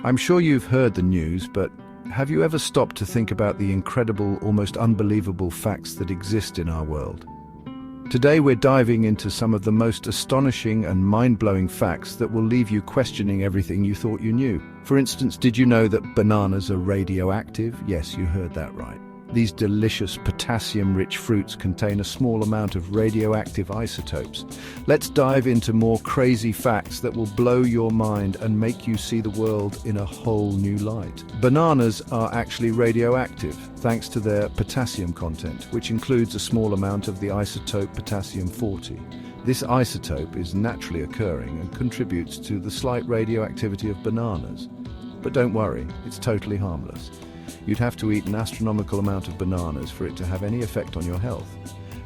I'm sure you've heard the news, but have you ever stopped to think about the incredible, almost unbelievable facts that exist in our world? Today we're diving into some of the most astonishing and mind-blowing facts that will leave you questioning everything you thought you knew. For instance, did you know that bananas are radioactive? Yes, you heard that right. These delicious potassium-rich fruits contain a small amount of radioactive isotopes. Let's dive into more crazy facts that will blow your mind and make you see the world in a whole new light. Bananas are actually radioactive, thanks to their potassium content, which includes a small amount of the isotope potassium-40. This isotope is naturally occurring and contributes to the slight radioactivity of bananas. But don't worry, it's totally harmless. You'd have to eat an astronomical amount of bananas for it to have any effect on your health.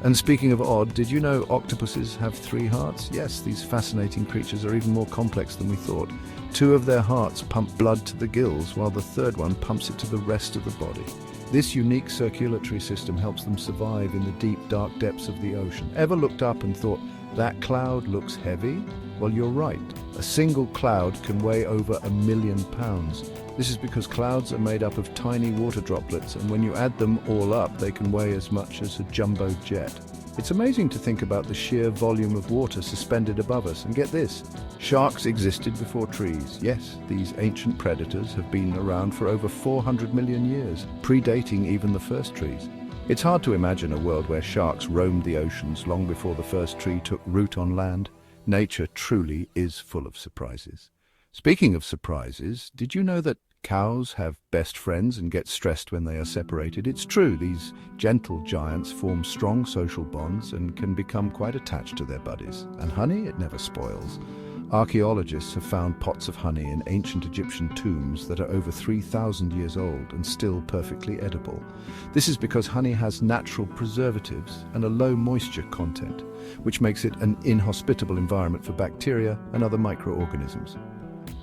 And speaking of odd, did you know octopuses have 3 hearts? Yes, these fascinating creatures are even more complex than we thought. 2 of their hearts pump blood to the gills, while the third one pumps it to the rest of the body. This unique circulatory system helps them survive in the deep, dark depths of the ocean. Ever looked up and thought, that cloud looks heavy? Well, you're right. A single cloud can weigh over 1 million pounds. This is because clouds are made up of tiny water droplets, and when you add them all up, they can weigh as much as a jumbo jet. It's amazing to think about the sheer volume of water suspended above us. And get this, sharks existed before trees. Yes, these ancient predators have been around for over 400 million years, predating even the first trees. It's hard to imagine a world where sharks roamed the oceans long before the first tree took root on land. Nature truly is full of surprises. Speaking of surprises, did you know that cows have best friends and get stressed when they are separated? It's true, these gentle giants form strong social bonds and can become quite attached to their buddies. And honey, it never spoils. Archaeologists have found pots of honey in ancient Egyptian tombs that are over 3,000 years old and still perfectly edible. This is because honey has natural preservatives and a low moisture content, which makes it an inhospitable environment for bacteria and other microorganisms.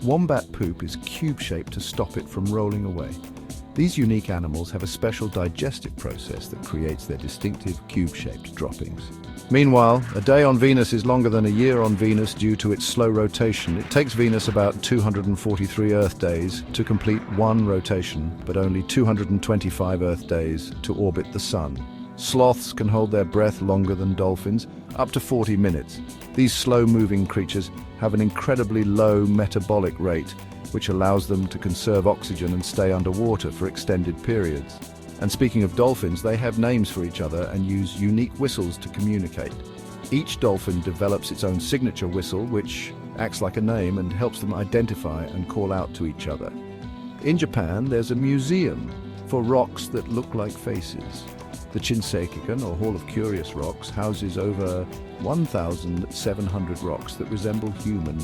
Wombat poop is cube-shaped to stop it from rolling away. These unique animals have a special digestive process that creates their distinctive cube-shaped droppings. Meanwhile, a day on Venus is longer than a year on Venus due to its slow rotation. It takes Venus about 243 Earth days to complete one rotation, but only 225 Earth days to orbit the Sun. Sloths can hold their breath longer than dolphins, up to 40 minutes. These slow-moving creatures have an incredibly low metabolic rate, which allows them to conserve oxygen and stay underwater for extended periods. And speaking of dolphins, they have names for each other and use unique whistles to communicate. Each dolphin develops its own signature whistle, which acts like a name and helps them identify and call out to each other. In Japan, there's a museum for rocks that look like faces. The Shinsekikan, or Hall of Curious Rocks, houses over 1,700 rocks that resemble human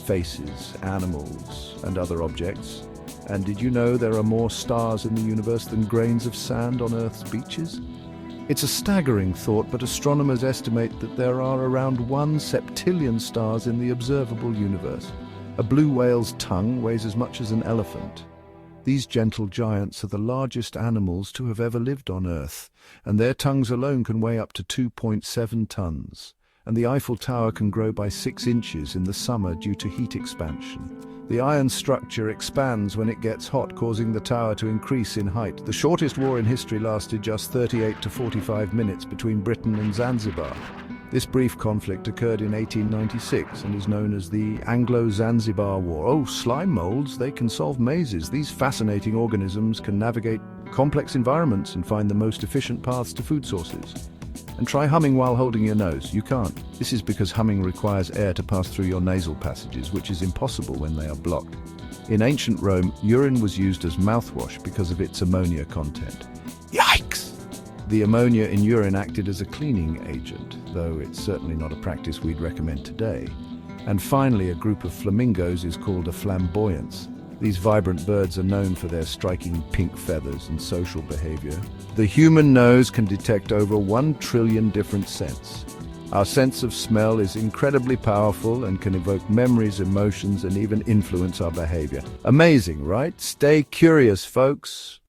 faces, animals, and other objects. And did you know there are more stars in the universe than grains of sand on Earth's beaches? It's a staggering thought, but astronomers estimate that there are around 1 septillion stars in the observable universe. A blue whale's tongue weighs as much as an elephant. These gentle giants are the largest animals to have ever lived on Earth, and their tongues alone can weigh up to 2.7 tons. And the Eiffel Tower can grow by 6 inches in the summer due to heat expansion. The iron structure expands when it gets hot, causing the tower to increase in height. The shortest war in history lasted just 38 to 45 minutes between Britain and Zanzibar. This brief conflict occurred in 1896 and is known as the Anglo-Zanzibar War. Oh, slime molds, they can solve mazes. These fascinating organisms can navigate complex environments and find the most efficient paths to food sources. And try humming while holding your nose. You can't. This is because humming requires air to pass through your nasal passages, which is impossible when they are blocked. In ancient Rome, urine was used as mouthwash because of its ammonia content. Yikes! The ammonia in urine acted as a cleaning agent, though it's certainly not a practice we'd recommend today. And finally, a group of flamingos is called a flamboyance. These vibrant birds are known for their striking pink feathers and social behavior. The human nose can detect over 1 trillion different scents. Our sense of smell is incredibly powerful and can evoke memories, emotions, and even influence our behavior. Amazing, right? Stay curious, folks.